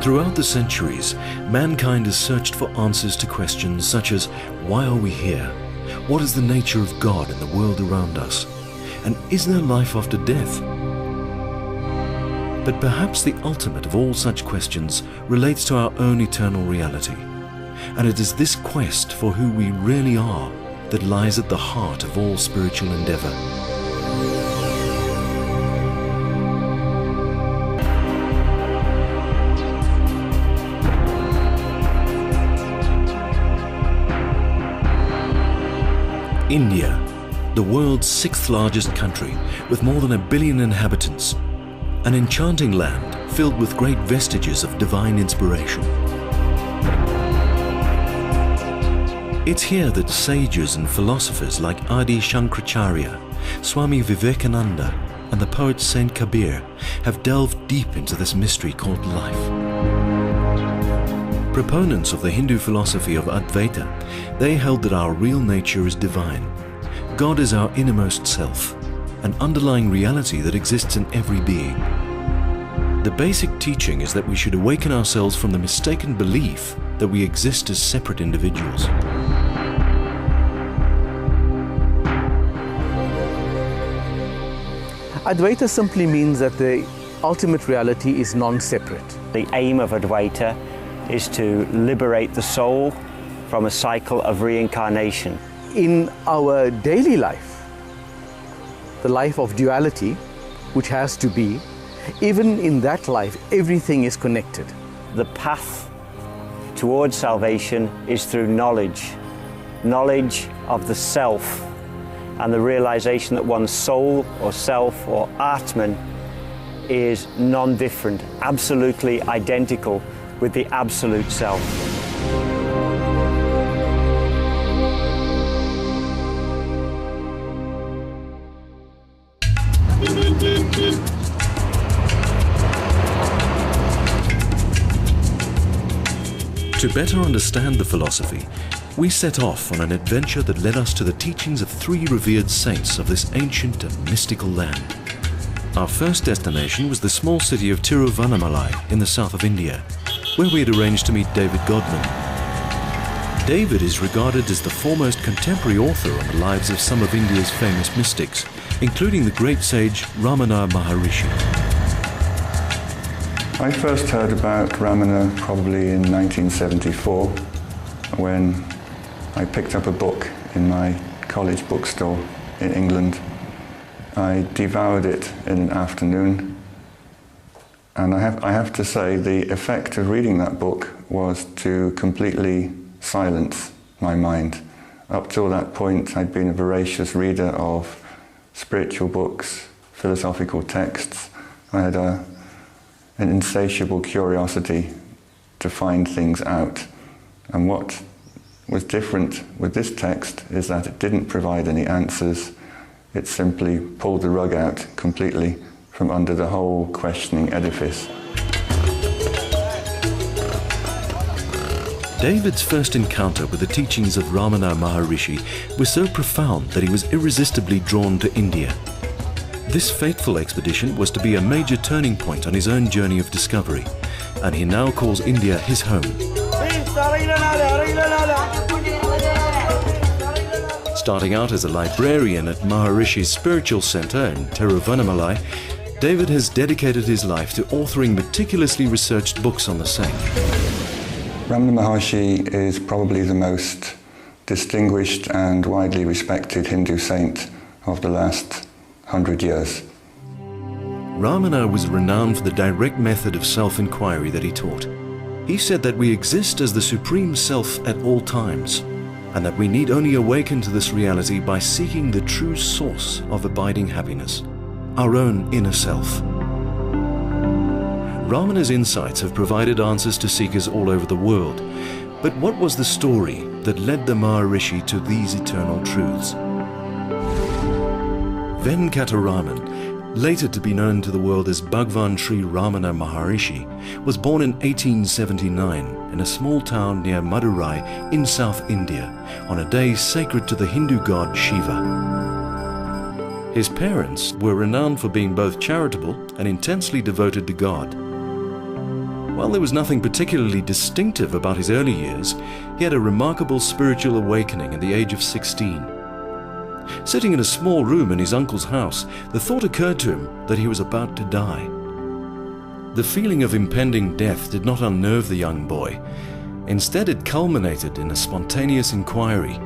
Throughout the centuries, mankind has searched for answers to questions such as, why are we here? What is the nature of God and the world around us? And is there life after death? But perhaps the ultimate of all such questions relates to our own eternal reality. And it is this quest for who we really are that lies at the heart of all spiritual endeavor. India, the world's 6th largest country with more than 1 billion inhabitants, an enchanting land filled with great vestiges of divine inspiration. It's here that sages and philosophers like Adi Shankaracharya, Swami Vivekananda and the poet Saint Kabir have delved deep into this mystery called life. Proponents of the Hindu philosophy of Advaita, they held that our real nature is divine. God is our innermost self, an underlying reality that exists in every being. The basic teaching is that we should awaken ourselves from the mistaken belief that we exist as separate individuals. Advaita simply means that the ultimate reality is non-separate. The aim of Advaita is to liberate the soul from a cycle of reincarnation. In our daily life, the life of duality, which has to be, even in that life, everything is connected. The path towards salvation is through knowledge. Knowledge of the self and the realization that one's soul or self or Atman is non-different, absolutely identical with the absolute self. To better understand the philosophy, we set off on an adventure that led us to the teachings of 3 revered saints of this ancient and mystical land. Our first destination was the small city of Tiruvannamalai in the south of India, where we had arranged to meet David Godman. David is regarded as the foremost contemporary author on the lives of some of India's famous mystics, including the great sage Ramana Maharishi. I first heard about Ramana probably in 1974 when I picked up a book in my college bookstore in England. I devoured it in an afternoon, and I have to say the effect of reading that book was to completely silence my mind. Up till that point I'd been a voracious reader of spiritual books, philosophical texts. I had an insatiable curiosity to find things out. And what was different with this text is that it didn't provide any answers. It simply pulled the rug out completely from under the whole questioning edifice. David's first encounter with the teachings of Ramana Maharishi was so profound that he was irresistibly drawn to India. This fateful expedition was to be a major turning point on his own journey of discovery, and he now calls India his home. Starting out as a librarian at Maharishi's spiritual center in Tiruvannamalai, David has dedicated his life to authoring meticulously researched books on the saint. Ramana Maharshi is probably the most distinguished and widely respected Hindu saint of the last 100 years. Ramana was renowned for the direct method of self-enquiry that he taught. He said that we exist as the Supreme Self at all times, and that we need only awaken to this reality by seeking the true source of abiding happiness, our own inner self. Ramana's insights have provided answers to seekers all over the world, but what was the story that led the Maharishi to these eternal truths? Venkataraman, later to be known to the world as Bhagwan Sri Ramana Maharishi, was born in 1879 in a small town near Madurai in South India on a day sacred to the Hindu god Shiva. His parents were renowned for being both charitable and intensely devoted to God. While there was nothing particularly distinctive about his early years, he had a remarkable spiritual awakening at the age of 16. Sitting in a small room in his uncle's house, the thought occurred to him that he was about to die. The feeling of impending death did not unnerve the young boy. Instead, it culminated in a spontaneous inquiry,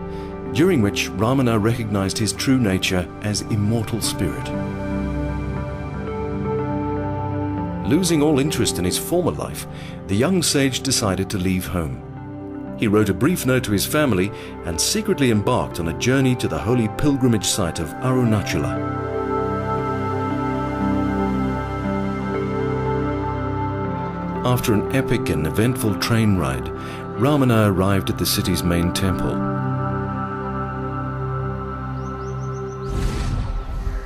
during which Ramana recognized his true nature as immortal spirit. Losing all interest in his former life, the young sage decided to leave home. He wrote a brief note to his family and secretly embarked on a journey to the holy pilgrimage site of Arunachala. After an epic and eventful train ride, Ramana arrived at the city's main temple.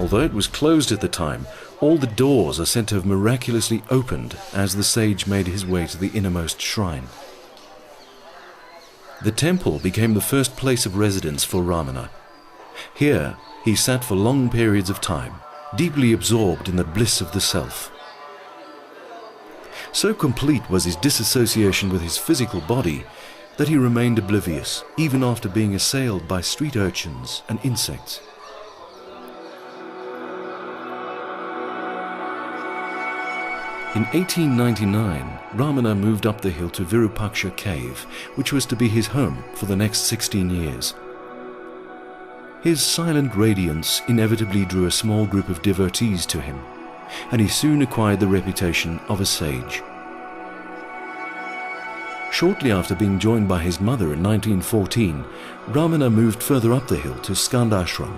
Although it was closed at the time, all the doors are said to have miraculously opened as the sage made his way to the innermost shrine. The temple became the first place of residence for Ramana. Here, he sat for long periods of time, deeply absorbed in the bliss of the self. So complete was his disassociation with his physical body that he remained oblivious, even after being assailed by street urchins and insects. In 1899, Ramana moved up the hill to Virupaksha cave, which was to be his home for the next 16 years. His silent radiance inevitably drew a small group of devotees to him, and he soon acquired the reputation of a sage. Shortly after being joined by his mother in 1914, Ramana moved further up the hill to Skandashram,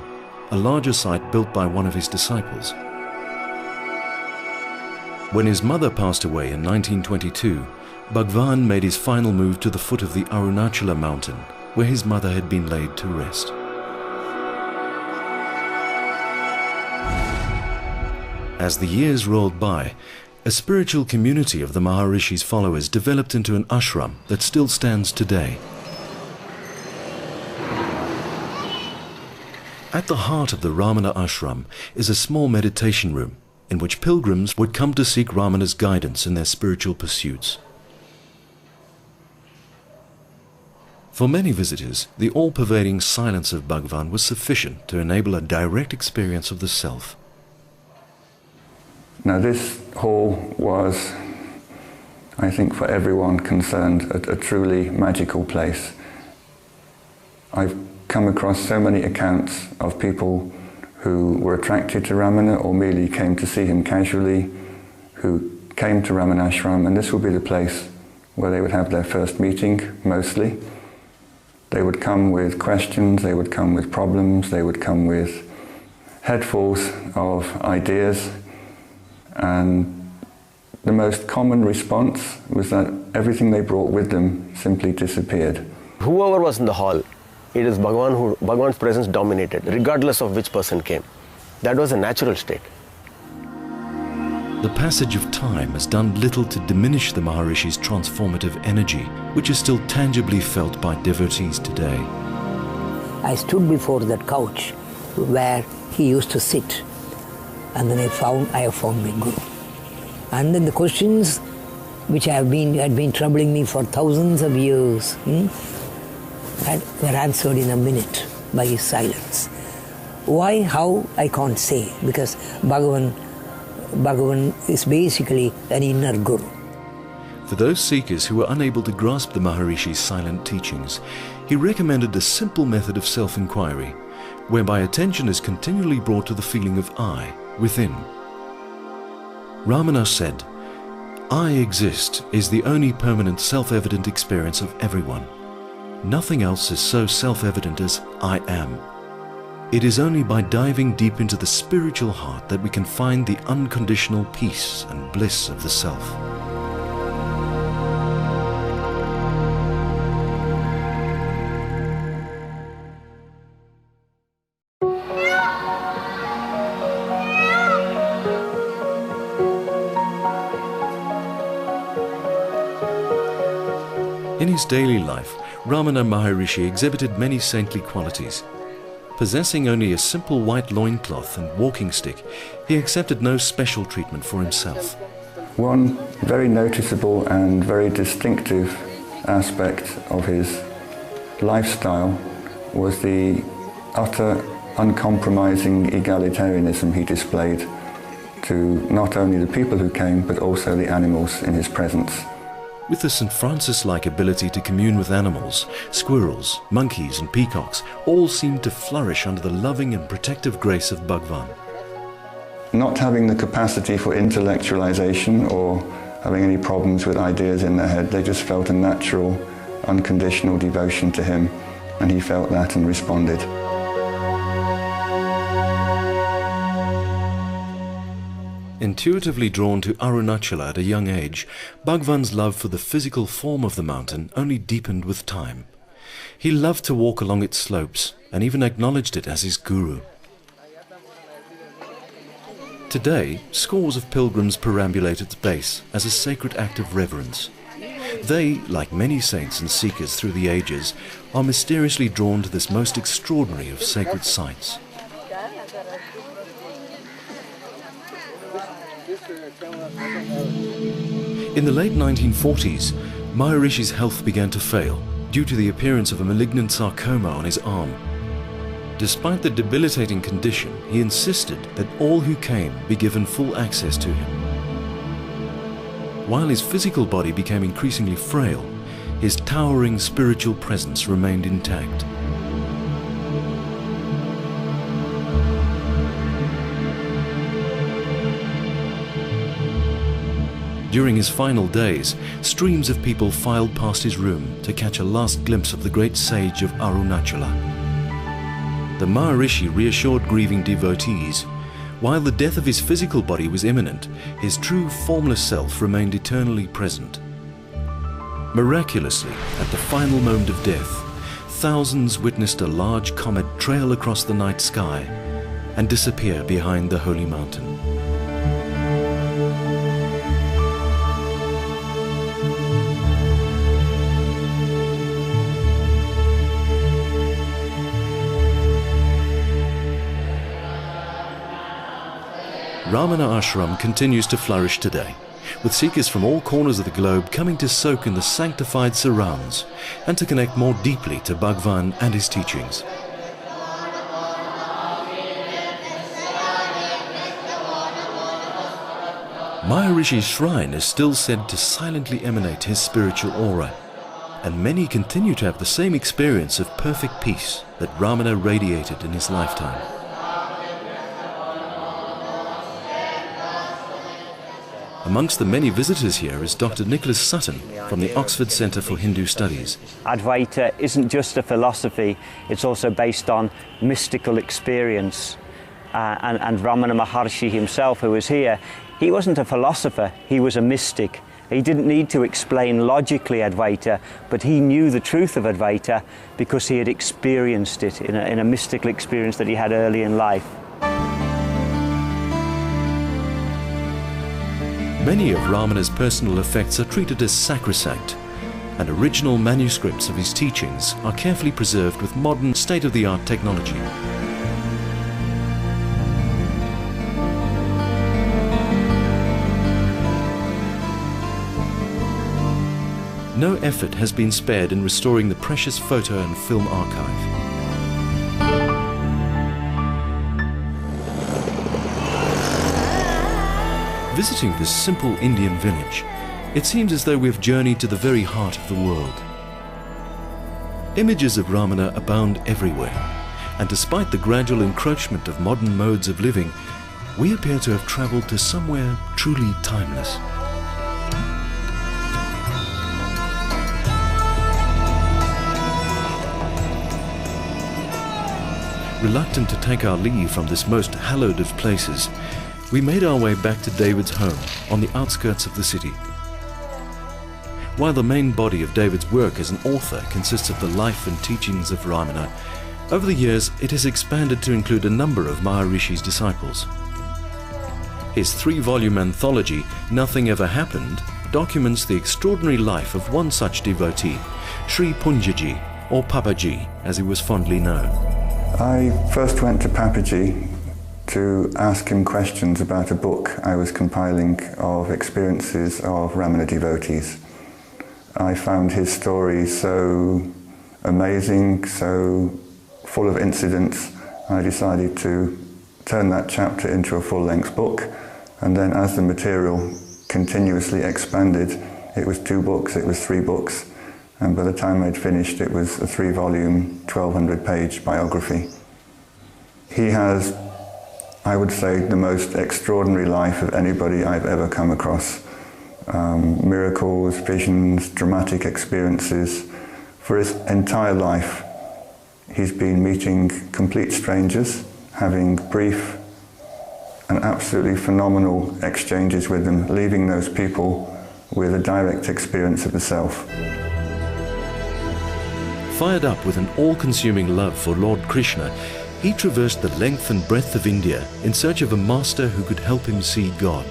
a larger site built by one of his disciples. When his mother passed away in 1922, Bhagwan made his final move to the foot of the Arunachala mountain, where his mother had been laid to rest. As the years rolled by, a spiritual community of the Maharishi's followers developed into an ashram that still stands today. At the heart of the Ramana ashram is a small meditation room, in which pilgrims would come to seek Ramana's guidance in their spiritual pursuits. For many visitors, the all-pervading silence of Bhagwan was sufficient to enable a direct experience of the self. Now this hall was, I think for everyone concerned, a truly magical place. I've come across so many accounts of people who were attracted to Ramana or merely came to see him casually, who came to Ramanashram, and this would be the place where they would have their first meeting, mostly. They would come with questions, they would come with problems, they would come with headfuls of ideas, and the most common response was that everything they brought with them simply disappeared. Whoever was in the hall, it is Bhagwan's presence dominated, regardless of which person came. That was a natural state. The passage of time has done little to diminish the Maharishi's transformative energy, which is still tangibly felt by devotees today. I stood before that couch where he used to sit, and then I have found my Guru. And then the questions which had been troubling me for thousands of years, were answered in a minute by his silence. Why, how, I can't say, because Bhagavan is basically an inner Guru. For those seekers who were unable to grasp the Maharishi's silent teachings, he recommended a simple method of self-enquiry, whereby attention is continually brought to the feeling of I within. Ramana said, "I exist is the only permanent self-evident experience of everyone. Nothing else is so self-evident as I am. It is only by diving deep into the spiritual heart that we can find the unconditional peace and bliss of the self." In his daily life, Ramana Maharishi exhibited many saintly qualities. Possessing only a simple white loincloth and walking stick, he accepted no special treatment for himself. One very noticeable and very distinctive aspect of his lifestyle was the utter uncompromising egalitarianism he displayed to not only the people who came, but also the animals in his presence. With the St. Francis-like ability to commune with animals, squirrels, monkeys and peacocks all seemed to flourish under the loving and protective grace of Bhagwan. Not having the capacity for intellectualization or having any problems with ideas in their head, they just felt a natural, unconditional devotion to him, and he felt that and responded. Intuitively drawn to Arunachala at a young age, Bhagwan's love for the physical form of the mountain only deepened with time. He loved to walk along its slopes and even acknowledged it as his guru. Today, scores of pilgrims perambulate its base as a sacred act of reverence. They, like many saints and seekers through the ages, are mysteriously drawn to this most extraordinary of sacred sites. In the late 1940s, Maharishi's health began to fail due to the appearance of a malignant sarcoma on his arm. Despite the debilitating condition, he insisted that all who came be given full access to him. While his physical body became increasingly frail, his towering spiritual presence remained intact. During his final days, streams of people filed past his room to catch a last glimpse of the great sage of Arunachala. The Maharishi reassured grieving devotees. While the death of his physical body was imminent, his true formless self remained eternally present. Miraculously, at the final moment of death, thousands witnessed a large comet trail across the night sky and disappear behind the holy mountain. Ramana Ashram continues to flourish today, with seekers from all corners of the globe coming to soak in the sanctified surrounds and to connect more deeply to Bhagwan and his teachings. Maharishi's shrine is still said to silently emanate his spiritual aura, and many continue to have the same experience of perfect peace that Ramana radiated in his lifetime. Amongst the many visitors here is Dr. Nicholas Sutton from the Oxford Centre for Hindu Studies. Advaita isn't just a philosophy, it's also based on mystical experience. And Ramana Maharshi himself, who was here, he wasn't a philosopher, he was a mystic. He didn't need to explain logically Advaita, but he knew the truth of Advaita because he had experienced it in a mystical experience that he had early in life. Many of Ramana's personal effects are treated as sacrosanct, and original manuscripts of his teachings are carefully preserved with modern state-of-the-art technology. No effort has been spared in restoring the precious photo and film archive. Visiting this simple Indian village, it seems as though we have journeyed to the very heart of the world. Images of Ramana abound everywhere, and despite the gradual encroachment of modern modes of living, we appear to have travelled to somewhere truly timeless. Reluctant to take our leave from this most hallowed of places, we made our way back to David's home on the outskirts of the city. While the main body of David's work as an author consists of the life and teachings of Ramana, over the years it has expanded to include a number of Maharishi's disciples. His 3-volume anthology, Nothing Ever Happened, documents the extraordinary life of one such devotee, Sri Punjaji, or Papaji as he was fondly known. I first went to Papaji to ask him questions about a book I was compiling of experiences of Ramana devotees. I found his story so amazing, so full of incidents, I decided to turn that chapter into a full-length book, and then as the material continuously expanded, it was 2 books, it was 3 books, and by the time I'd finished it was a 3-volume, 1,200-page biography. He has, I would say, the most extraordinary life of anybody I've ever come across. Miracles, visions, dramatic experiences. For his entire life, he's been meeting complete strangers, having brief and absolutely phenomenal exchanges with them, leaving those people with a direct experience of the self. Fired up with an all-consuming love for Lord Krishna, he traversed the length and breadth of India in search of a master who could help him see God.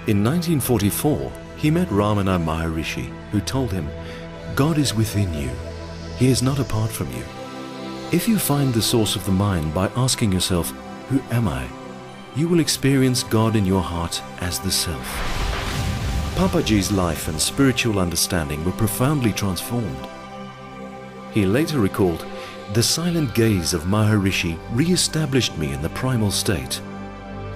In 1944, he met Ramana Maharishi, who told him, "God is within you. He is not apart from you. If you find the source of the mind by asking yourself, 'Who am I?' you will experience God in your heart as the self." Papaji's life and spiritual understanding were profoundly transformed. He later recalled, "The silent gaze of Maharishi re-established me in the primal state.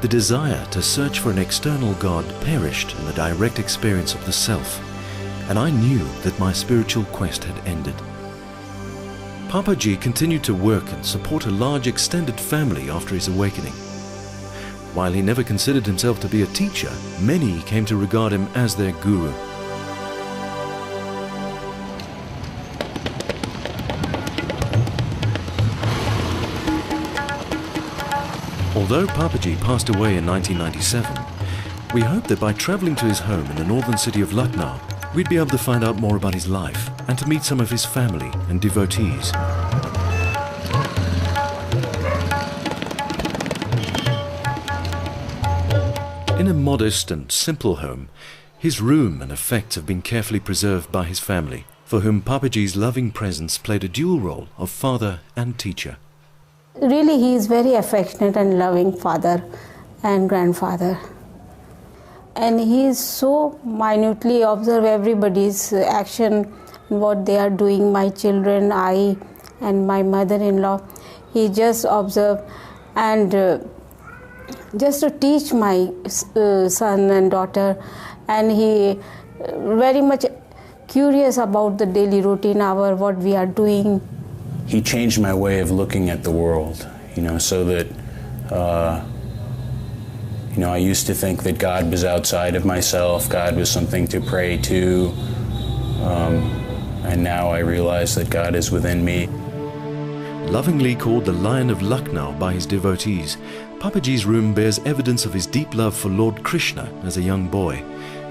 The desire to search for an external God perished in the direct experience of the self, and I knew that my spiritual quest had ended." Papaji continued to work and support a large extended family after his awakening. While he never considered himself to be a teacher, many came to regard him as their guru. Although Papaji passed away in 1997, we hope that by traveling to his home in the northern city of Lucknow, we'd be able to find out more about his life and to meet some of his family and devotees. In a modest and simple home, his room and effects have been carefully preserved by his family, for whom Papaji's loving presence played a dual role of father and teacher. Really, he is very affectionate and loving father and grandfather. And he is so minutely observe everybody's action, what they are doing, my children, I and my mother-in-law. He just observe and just to teach my son and daughter, and he very much curious about the daily routine, what we are doing. He changed my way of looking at the world, so that, I used to think that God was outside of myself, God was something to pray to, and now I realize that God is within me. Lovingly called the Lion of Lucknow by his devotees, Papaji's room bears evidence of his deep love for Lord Krishna as a young boy,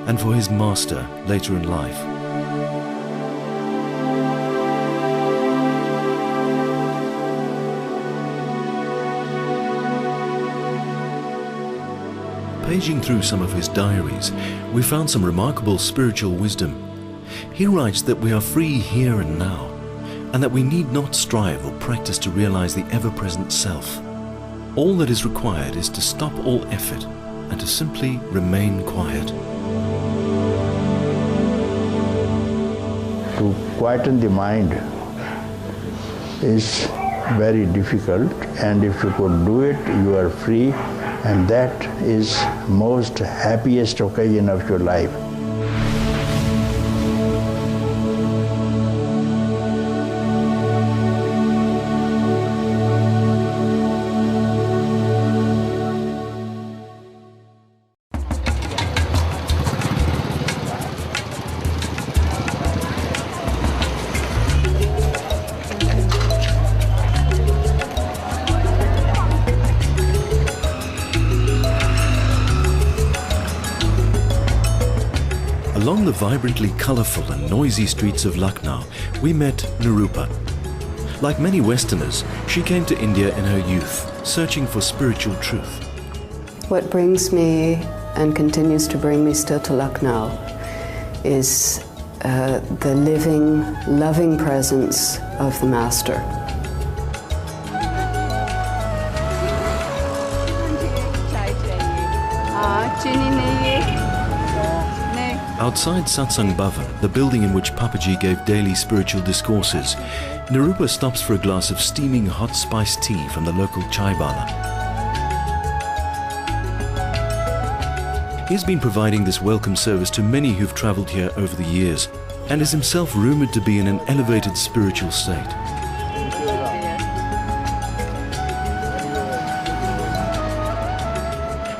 and for his master later in life. Paging through some of his diaries, we found some remarkable spiritual wisdom. He writes that we are free here and now, and that we need not strive or practice to realize the ever-present self. All that is required is to stop all effort and to simply remain quiet. To quieten the mind is very difficult, and if you could do it, you are free, and that is most happiest occasion of your life. Along the vibrantly colorful and noisy streets of Lucknow, we met Nirupa. Like many Westerners, she came to India in her youth, searching for spiritual truth. What brings me and continues to bring me still to Lucknow is the living, loving presence of the Master. Outside Satsang Bhavan, the building in which Papaji gave daily spiritual discourses, Nirupa stops for a glass of steaming hot spiced tea from the local chai bala. He's been providing this welcome service to many who've travelled here over the years, and is himself rumoured to be in an elevated spiritual state.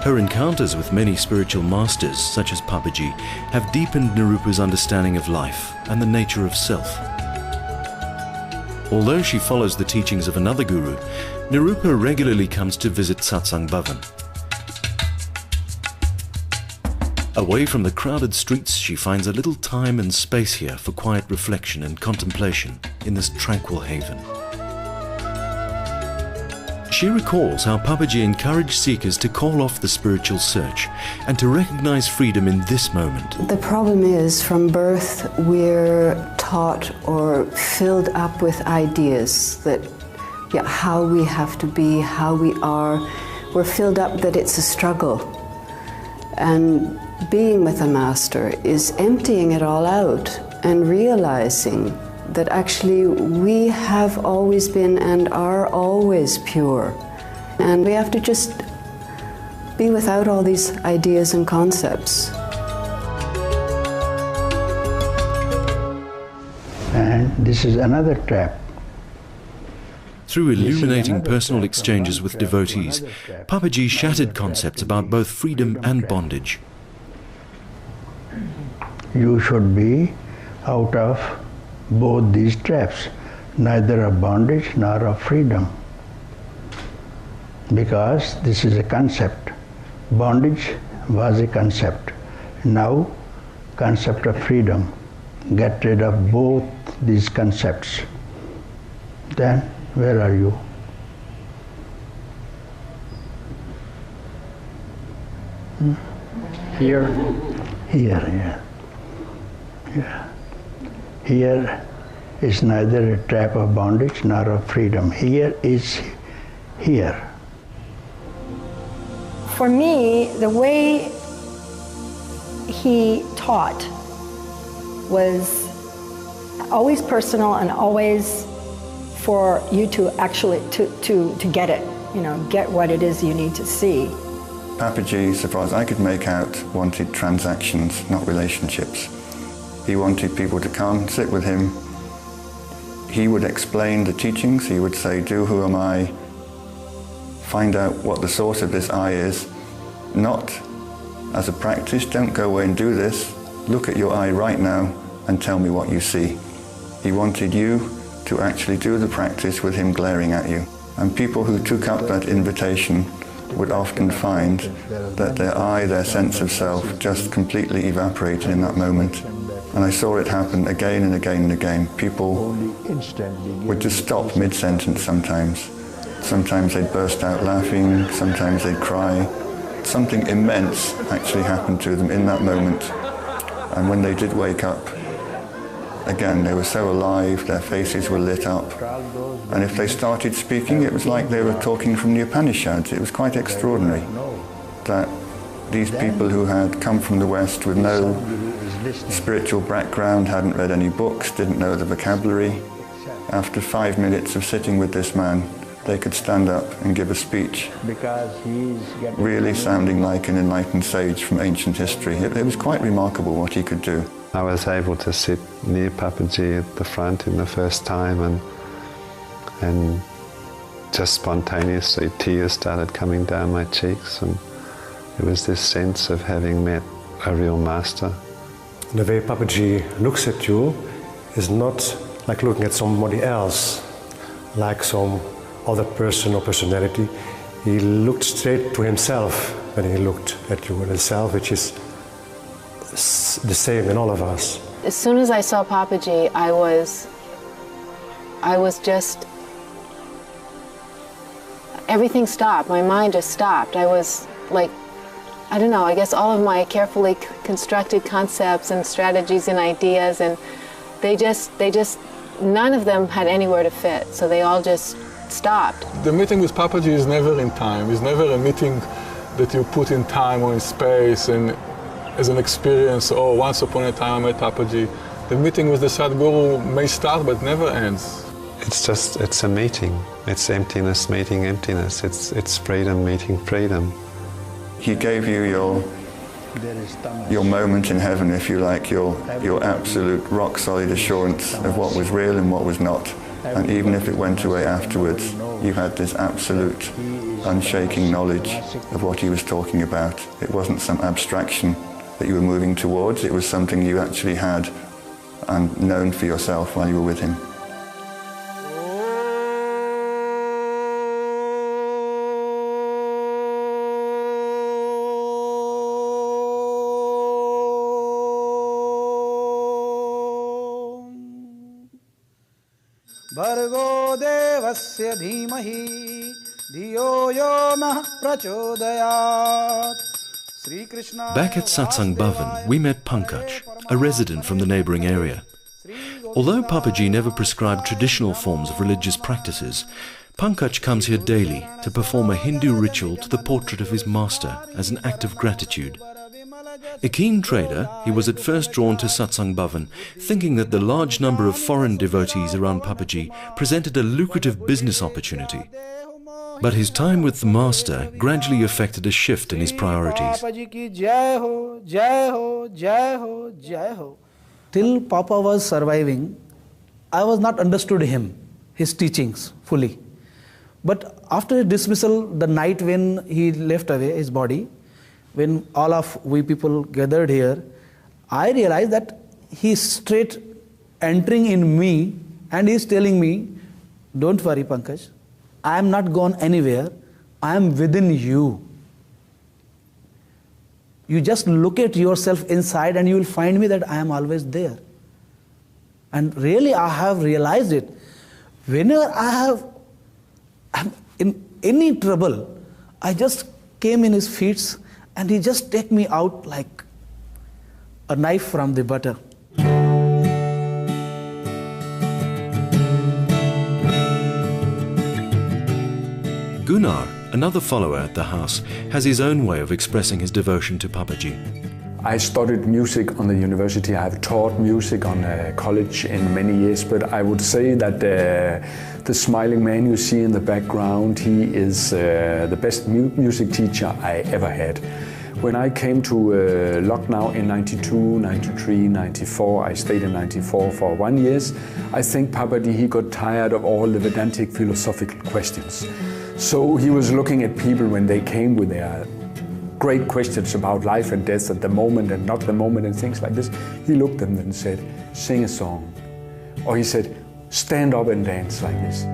Her encounters with many spiritual masters, such as Papaji, have deepened Nirupa's understanding of life and the nature of self. Although she follows the teachings of another guru, Nirupa regularly comes to visit Satsang Bhavan. Away from the crowded streets, she finds a little time and space here for quiet reflection and contemplation in this tranquil haven. She recalls how Papaji encouraged seekers to call off the spiritual search and to recognize freedom in this moment. The problem is, from birth, we're taught or filled up with ideas that how we have to be, how we are. We're filled up that it's a struggle. And being with a master is emptying it all out and realizing that actually we have always been and are always pure. And we have to just be without all these ideas and concepts. And this is another trap. Through illuminating personal exchanges with devotees, Papaji shattered concepts about both freedom and bondage. You should be out of both these traps, neither of bondage nor of freedom. Because this is a concept. Bondage was a concept. Now, concept of freedom. Get rid of both these concepts. Then, where are you? Here. Here, yeah. Here is neither a trap of bondage nor of freedom. Here is here. For me, the way he taught was always personal and always for you to actually to get it, get what it is you need to see. Papaji, so far as I could make out, wanted transactions, not relationships. He wanted people to come, sit with him. He would explain the teachings. He would say, who am I? Find out what the source of this I is. Not as a practice, don't go away and do this. Look at your I right now and tell me what you see. He wanted you to actually do the practice with him glaring at you. And people who took up that invitation would often find that their I, their sense of self, just completely evaporated in that moment. And I saw it happen again and again and again. People would just stop mid-sentence sometimes. Sometimes they'd burst out laughing, sometimes they'd cry. Something immense actually happened to them in that moment. And when they did wake up, again, they were so alive, their faces were lit up. And if they started speaking, it was like they were talking from the Upanishads. It was quite extraordinary that these people who had come from the West with no spiritual background, hadn't read any books, didn't know the vocabulary, after 5 minutes of sitting with this man, they could stand up and give a speech, really sounding like an enlightened sage from ancient history. It was quite remarkable what he could do. I was able to sit near Papaji at the front in the first time, and just spontaneously tears started coming down my cheeks, and it was this sense of having met a real master. The way Papaji looks at you is not like looking at somebody else, like some other person or personality. He looked straight to himself when he looked at you, and the self which is the same in all of us. As soon as I saw Papaji, I was just, everything stopped. My mind just stopped. I was like, I don't know, I guess all of my carefully constructed concepts and strategies and ideas, and they just, none of them had anywhere to fit, so they all just stopped. The meeting with Papaji is never in time. It's never a meeting that you put in time or in space and as an experience, oh, once upon a time I met Papaji. The meeting with the Sadguru may start but never ends. It's a meeting. It's emptiness meeting emptiness. It's freedom meeting freedom. He gave you your moment in heaven, if you like, your absolute rock-solid assurance of what was real and what was not. And even if it went away afterwards, you had this absolute, unshaking knowledge of what he was talking about. It wasn't some abstraction that you were moving towards, it was something you actually had and known for yourself while you were with him. Bhargo devasya dhimahi dhiyo yo nah prachodayat. Back at Satsang Bhavan, we met Pankaj, a resident from the neighbouring area. Although Papaji never prescribed traditional forms of religious practices, Pankaj comes here daily to perform a Hindu ritual to the portrait of his master as an act of gratitude. A keen trader, he was at first drawn to Satsang Bhavan, thinking that the large number of foreign devotees around Papaji presented a lucrative business opportunity. But his time with the master gradually affected a shift in his priorities. Till Papa was surviving, I was not understood him, his teachings fully. But after his dismissal, the night when he left away his body, when all of we people gathered here, I realized that he's straight entering in me and he's telling me, don't worry Pankaj, I am not gone anywhere, I am within you. You just look at yourself inside and you will find me that I am always there. And really I have realized it. Whenever I'm in any trouble, I just came in his feet and he just take me out like a knife from the butter. Gunnar, another follower at the house, has his own way of expressing his devotion to Papaji. I studied music on the university. I have taught music on college in many years, but I would say that the smiling man you see in the background, he is the best music teacher I ever had. When I came to Lucknow in 92, 93, 94, I stayed in 94 for 1 year, I think Papaji, he got tired of all the Vedantic philosophical questions. So he was looking at people when they came with their great questions about life and death at the moment and not the moment and things like this. He looked at them and said, sing a song. Or he said, stand up and dance like this.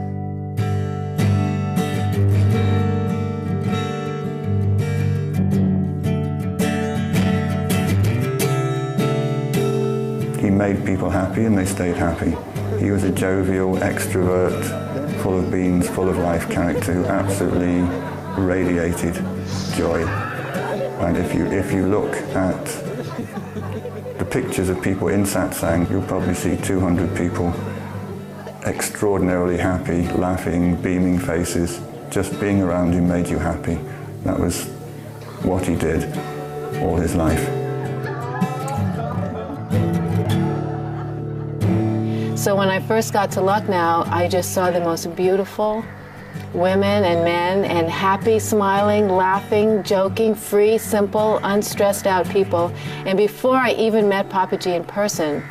He made people happy and they stayed happy. He was a jovial extrovert, full of beans, full of life character, who absolutely radiated joy. And if you look at the pictures of people in satsang, you'll probably see 200 people extraordinarily happy, laughing, beaming faces. Just being around him made you happy. That was what he did all his life. So when I first got to Lucknow, I just saw the most beautiful women and men and happy, smiling, laughing, joking, free, simple, unstressed out people. And before I even met Papaji in person,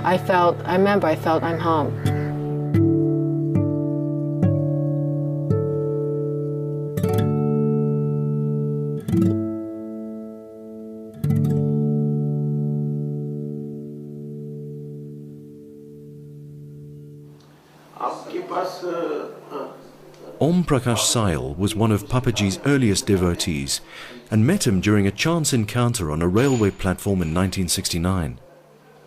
I felt I'm home. Om Prakash Sayal was one of Papaji's earliest devotees and met him during a chance encounter on a railway platform in 1969.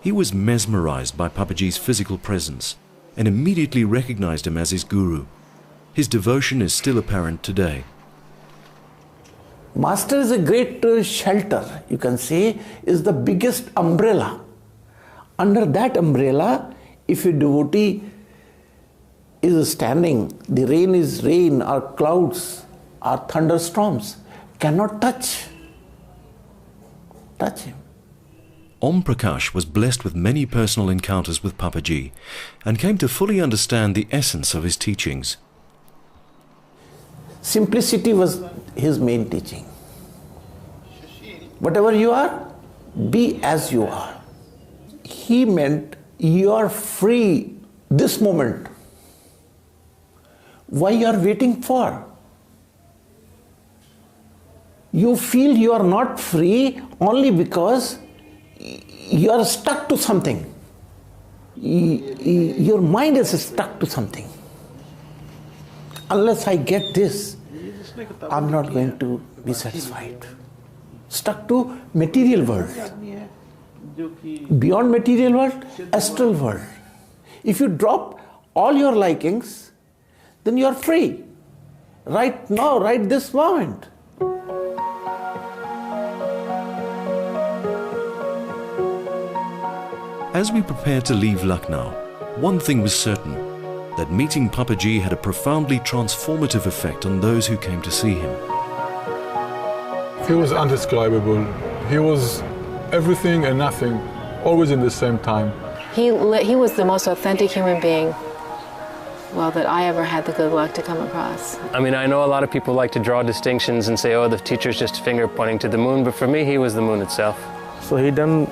He was mesmerized by Papaji's physical presence and immediately recognized him as his guru. His devotion is still apparent today. Master is a great shelter, you can say, is the biggest umbrella. Under that umbrella, if a devotee is standing, the rain is rain or clouds, or thunderstorms cannot touch him. Om Prakash was blessed with many personal encounters with Papaji and came to fully understand the essence of his teachings. Simplicity was his main teaching. Whatever you are, be as you are. He meant you are free this moment. Why you are waiting for? You feel you are not free only because you are stuck to something. Your mind is stuck to something. Unless I get this, I'm not going to be satisfied. Stuck to material world. Beyond material world, astral world. If you drop all your likings, then you are free. Right now, right this moment. As we prepared to leave Lucknow, one thing was certain, that meeting Papaji had a profoundly transformative effect on those who came to see him. He was undescribable. He was everything and nothing, always in the same time. He was the most authentic human being, well, that I ever had the good luck to come across. I mean, I know a lot of people like to draw distinctions and say, oh, the teacher's just a finger pointing to the moon, but for me, he was the moon itself. So he done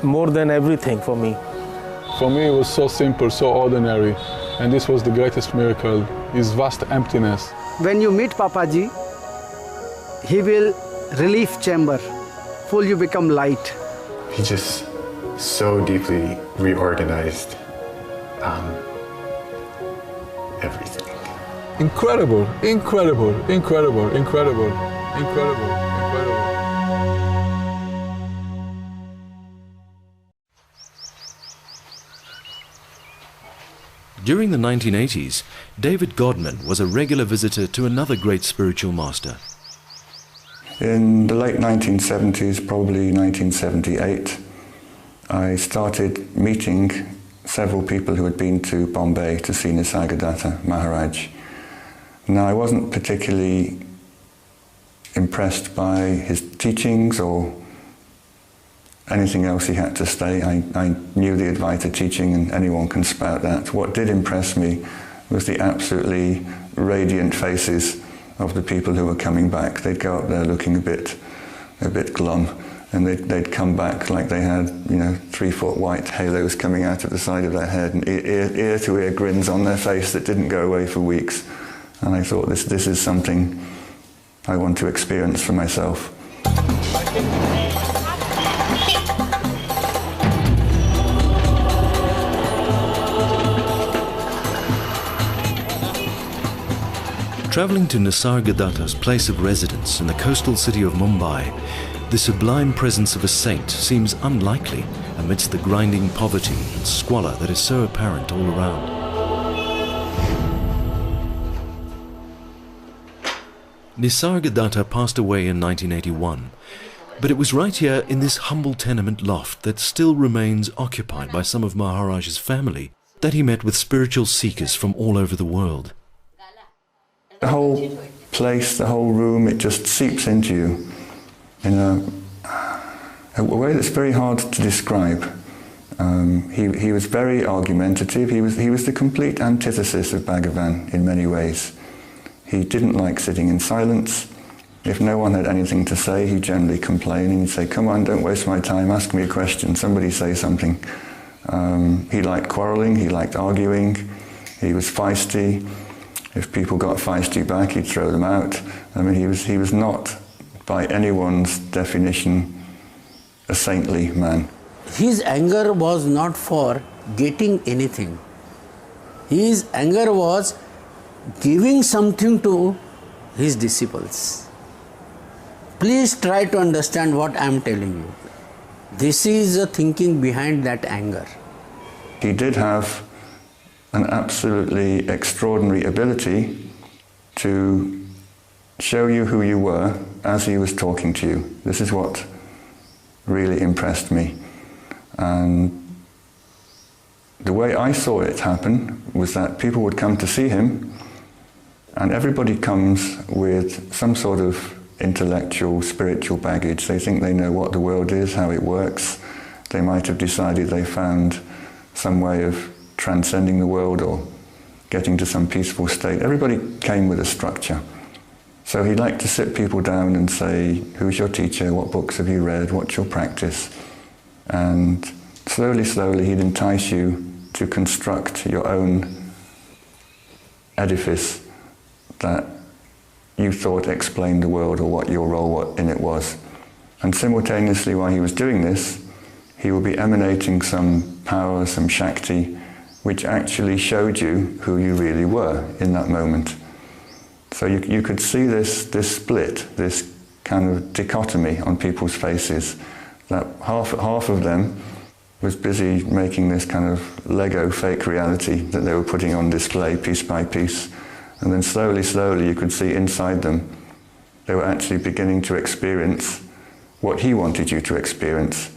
more than everything for me. For me, it was so simple, so ordinary, and this was the greatest miracle, his vast emptiness. When you meet Papaji, he will relief chamber, full you become light. He just so deeply reorganized everything. Incredible, incredible, incredible, incredible, incredible, incredible. During the 1980s, David Godman was a regular visitor to another great spiritual master. In the late 1970s, probably 1978, I started meeting several people who had been to Bombay to see Nisargadatta Maharaj. Now, I wasn't particularly impressed by his teachings or anything else he had to say. I knew the Advaita teaching, and anyone can spout that. What did impress me was the absolutely radiant faces of the people who were coming back. They'd go up there looking a bit glum, and they'd come back like they had, 3-foot white halos coming out of the side of their head, and ear-to-ear grins on their face that didn't go away for weeks. And I thought, this is something I want to experience for myself. Travelling to Nisargadatta's place of residence in the coastal city of Mumbai, the sublime presence of a saint seems unlikely amidst the grinding poverty and squalor that is so apparent all around. Nisargadatta passed away in 1981, but it was right here in this humble tenement loft that still remains occupied by some of Maharaj's family that he met with spiritual seekers from all over the world. The whole place, the whole room, it just seeps into you in a way that's very hard to describe. He was very argumentative. He was the complete antithesis of Bhagavan in many ways. He didn't like sitting in silence. If no one had anything to say, he'd generally complain, and he'd say, come on, don't waste my time, ask me a question, somebody say something. He liked quarrelling, he liked arguing, he was feisty. If people got feisty back, he'd throw them out. I mean, he was not, by anyone's definition, a saintly man. His anger was not for getting anything. His anger was giving something to his disciples. Please try to understand what I am telling you. This is the thinking behind that anger. He did have an absolutely extraordinary ability to show you who you were as he was talking to you. This is what really impressed me. And the way I saw it happen was that people would come to see him, And everybody comes with some sort of intellectual, spiritual baggage. They think they know what the world is, how it works. They might have decided they found some way of transcending the world or getting to some peaceful state. Everybody came with a structure. So he'd like to sit people down and say, who's your teacher, what books have you read, what's your practice? And slowly, slowly he'd entice you to construct your own edifice that you thought explained the world or what your role in it was. And simultaneously while he was doing this, he would be emanating some power, some Shakti, which actually showed you who you really were in that moment. So you could see this split, this kind of dichotomy on people's faces, that half of them was busy making this kind of Lego fake reality that they were putting on display piece by piece. And then slowly, slowly you could see inside them, they were actually beginning to experience what he wanted you to experience.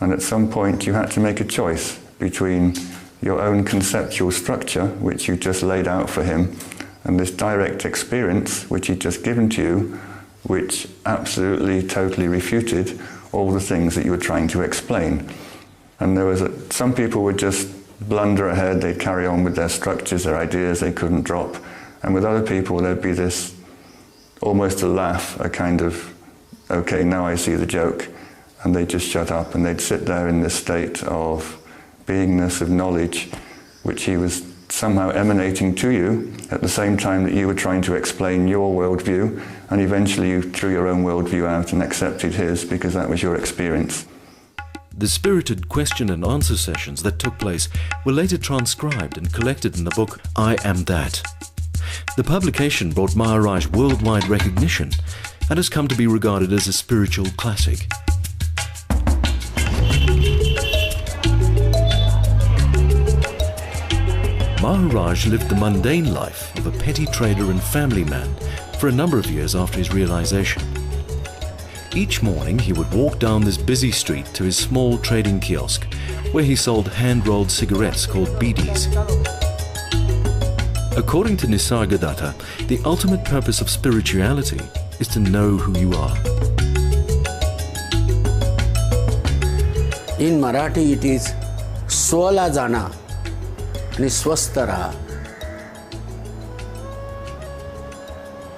And at some point you had to make a choice between your own conceptual structure, which you just laid out for him, and this direct experience, which he'd just given to you, which absolutely, totally refuted all the things that you were trying to explain. And there was some people would just blunder ahead, they'd carry on with their structures, their ideas they couldn't drop. And with other people there'd be this, almost a laugh, a kind of, okay, now I see the joke. And they'd just shut up and they'd sit there in this state of beingness, of knowledge, which he was somehow emanating to you at the same time that you were trying to explain your worldview, and eventually you threw your own worldview out and accepted his because that was your experience. The spirited question and answer sessions that took place were later transcribed and collected in the book I Am That. The publication brought Maharaj worldwide recognition and has come to be regarded as a spiritual classic. Maharaj lived the mundane life of a petty trader and family man for a number of years after his realization. Each morning he would walk down this busy street to his small trading kiosk where he sold hand-rolled cigarettes called bidis. According to Nisargadatta, the ultimate purpose of spirituality is to know who you are. In Marathi it is Swala Jana Niswastara.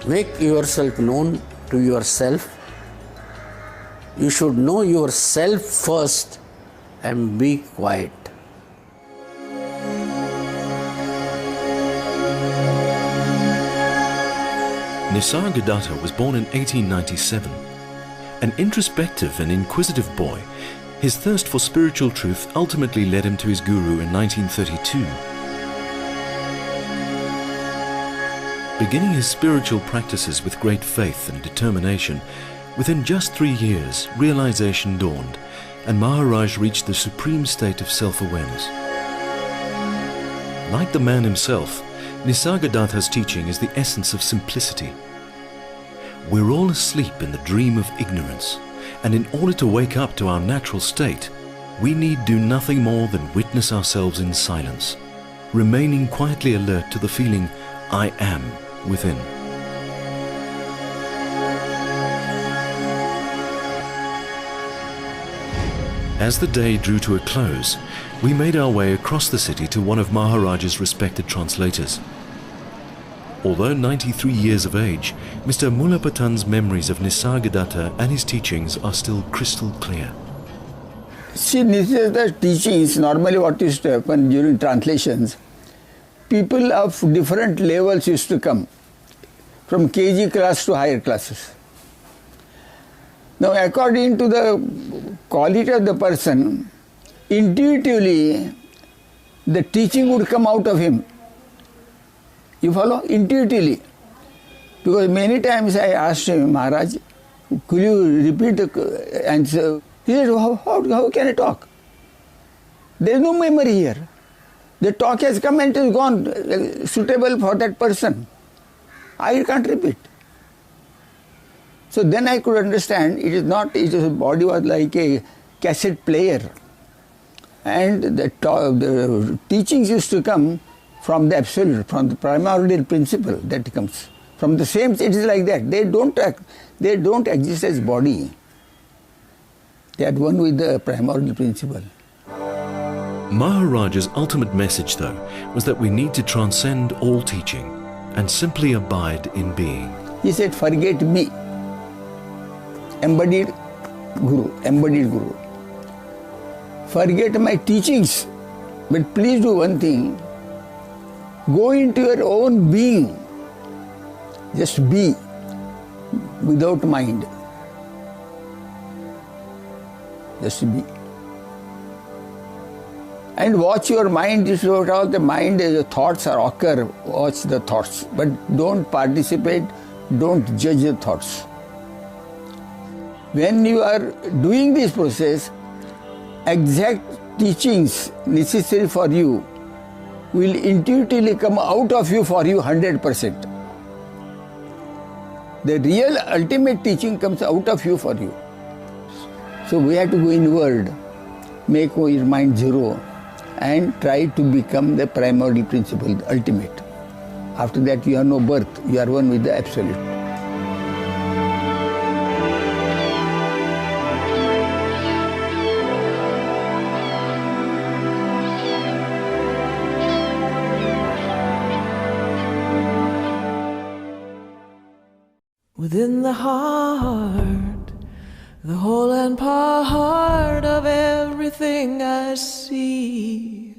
Make yourself known to yourself. You should know yourself first and be quiet. Nisargadatta was born in 1897. An introspective and inquisitive boy, his thirst for spiritual truth ultimately led him to his guru in 1932. Beginning his spiritual practices with great faith and determination, within just 3 years, realization dawned, and Maharaj reached the supreme state of self-awareness. Like the man himself, Nisargadatta's teaching is the essence of simplicity. We're all asleep in the dream of ignorance, and in order to wake up to our natural state, we need do nothing more than witness ourselves in silence, remaining quietly alert to the feeling I am within. As the day drew to a close, we made our way across the city to one of Maharaj's respected translators. Although 93 years of age, Mr. Mullarpattan's memories of Nisargadatta and his teachings are still crystal clear. See, Nisargadatta's teachings, normally what used to happen during translations, people of different levels used to come, from KG class to higher classes. Now, according to the quality of the person, intuitively, the teaching would come out of him. You follow? Intuitively. Because many times I asked him, Maharaj, could you repeat the answer? He said, how can I talk? There is no memory here. The talk has come and it is gone, suitable for that person. I can't repeat. So then I could understand it is not, his body was like a cassette player. And the teachings used to come from the absolute, from the primordial principle that comes. From the same, it is like that. They don't exist as body. They are one with the primordial principle. Maharaj's ultimate message, though, was that we need to transcend all teaching and simply abide in being. He said, forget me. Embodied Guru. Forget my teachings, but please do one thing. Go into your own being. Just be, without mind. Just be. And watch your mind, this is how the mind, the thoughts are occur, watch the thoughts. But don't participate, don't judge the thoughts. When you are doing this process, exact teachings necessary for you will intuitively come out of you for you 100%. The real ultimate teaching comes out of you for you. So we have to go inward, make your mind zero, and try to become the primordial principle, the ultimate. After that you have no birth, you are one with the Absolute. Within the heart, the whole and part of everything I see.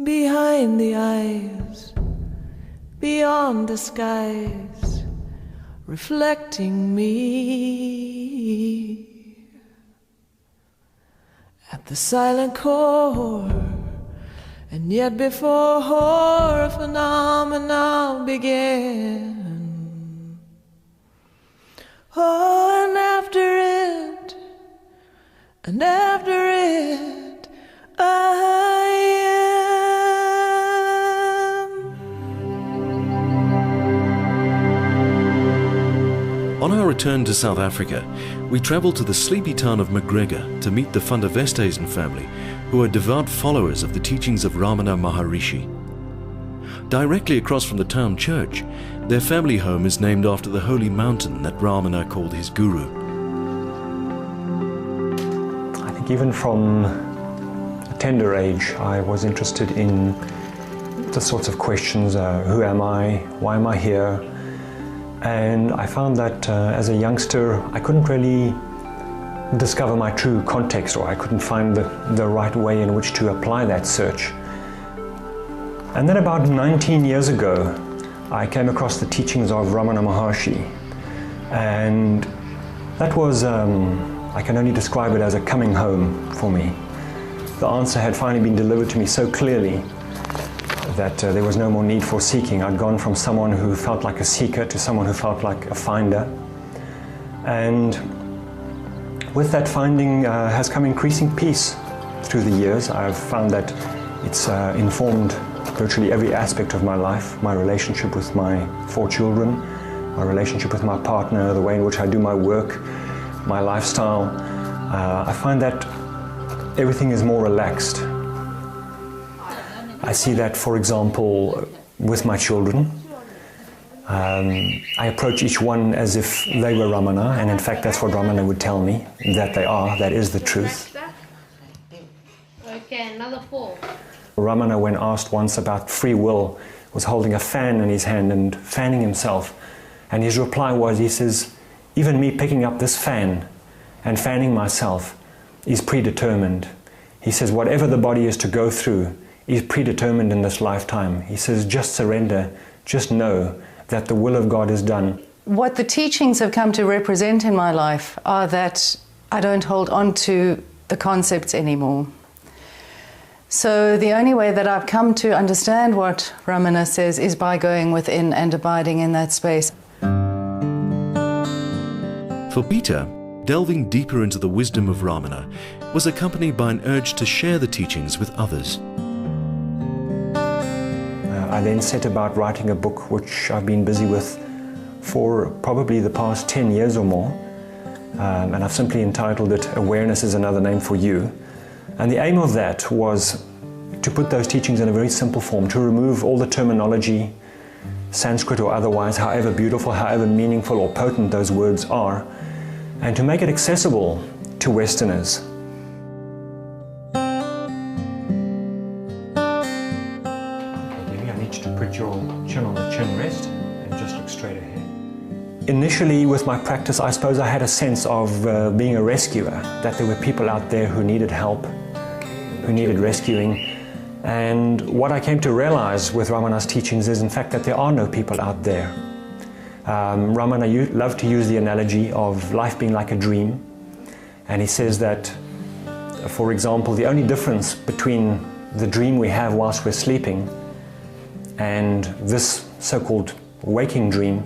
Behind the eyes, beyond the skies, reflecting me. At the silent core, and yet before phenomena began. Oh, and after it, I am. On our return to South Africa, we travelled to the sleepy town of McGregor to meet the Van der Westhuizen family, who are devout followers of the teachings of Ramana Maharishi. Directly across from the town church, their family home is named after the holy mountain that Ramana called his guru. I think even from a tender age, I was interested in the sorts of questions, who am I, why am I here? And I found that as a youngster, I couldn't really discover my true context, or I couldn't find the right way in which to apply that search. And then about 19 years ago, I came across the teachings of Ramana Maharshi, and that was, I can only describe it as a coming home for me. The answer had finally been delivered to me so clearly that there was no more need for seeking. I'd gone from someone who felt like a seeker to someone who felt like a finder. And with that finding has come increasing peace through the years. I've found that it's informed virtually every aspect of my life, my relationship with my 4 children, my relationship with my partner, the way in which I do my work, my lifestyle. I find that everything is more relaxed. I see that, for example, with my children. I approach each one as if they were Ramana, and in fact that's what Ramana would tell me, that they are, that is the truth. Okay, another 4. Ramana, when asked once about free will, was holding a fan in his hand and fanning himself. And his reply was, he says, even me picking up this fan and fanning myself is predetermined. He says, whatever the body is to go through is predetermined in this lifetime. He says, just surrender, just know that the will of God is done. What the teachings have come to represent in my life are that I don't hold on to the concepts anymore. So the only way that I've come to understand what Ramana says is by going within and abiding in that space. For Peter, delving deeper into the wisdom of Ramana was accompanied by an urge to share the teachings with others. I then set about writing a book which I've been busy with for probably the past 10 years or more. And I've simply entitled it, Awareness is Another Name for You. And the aim of that was to put those teachings in a very simple form, to remove all the terminology, Sanskrit or otherwise, however beautiful, however meaningful or potent those words are, and to make it accessible to Westerners. Maybe I need you to put your chin on the chin rest and just look straight ahead. Initially with my practice, I suppose I had a sense of being a rescuer, that there were people out there who needed help, who needed rescuing. And what I came to realize with Ramana's teachings is in fact that there are no people out there. Ramana loved to use the analogy of life being like a dream. And he says that, for example, the only difference between the dream we have whilst we're sleeping and this so-called waking dream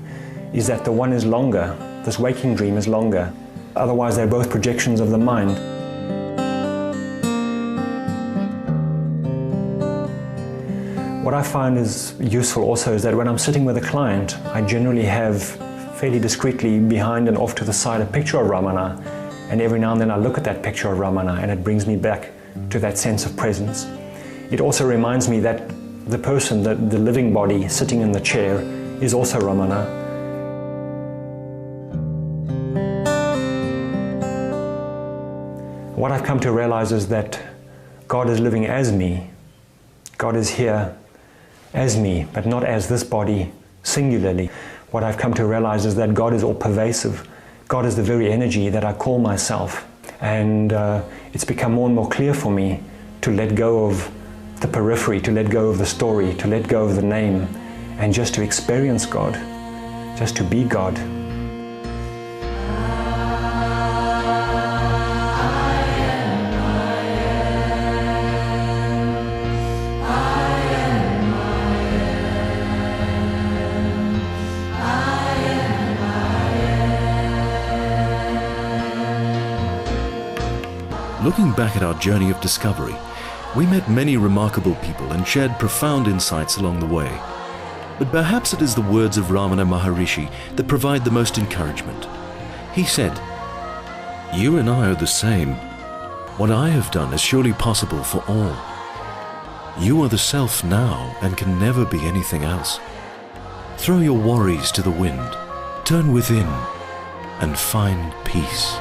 is that the one is longer, this waking dream is longer. Otherwise, they're both projections of the mind. What I find is useful also is that when I'm sitting with a client, I generally have fairly discreetly behind and off to the side a picture of Ramana, and every now and then I look at that picture of Ramana and it brings me back to that sense of presence. It also reminds me that the person, the living body sitting in the chair is also Ramana. What I've come to realize is that God is living as me. God is here as me, but not as this body singularly. What I've come to realize is that God is all pervasive. God is the very energy that I call myself. And it's become more and more clear for me to let go of the periphery, to let go of the story, to let go of the name, and just to experience God, just to be God. Looking back at our journey of discovery, we met many remarkable people and shared profound insights along the way. But perhaps it is the words of Ramana Maharishi that provide the most encouragement. He said, "You and I are the same. What I have done is surely possible for all. You are the self now and can never be anything else. Throw your worries to the wind, turn within, and find peace."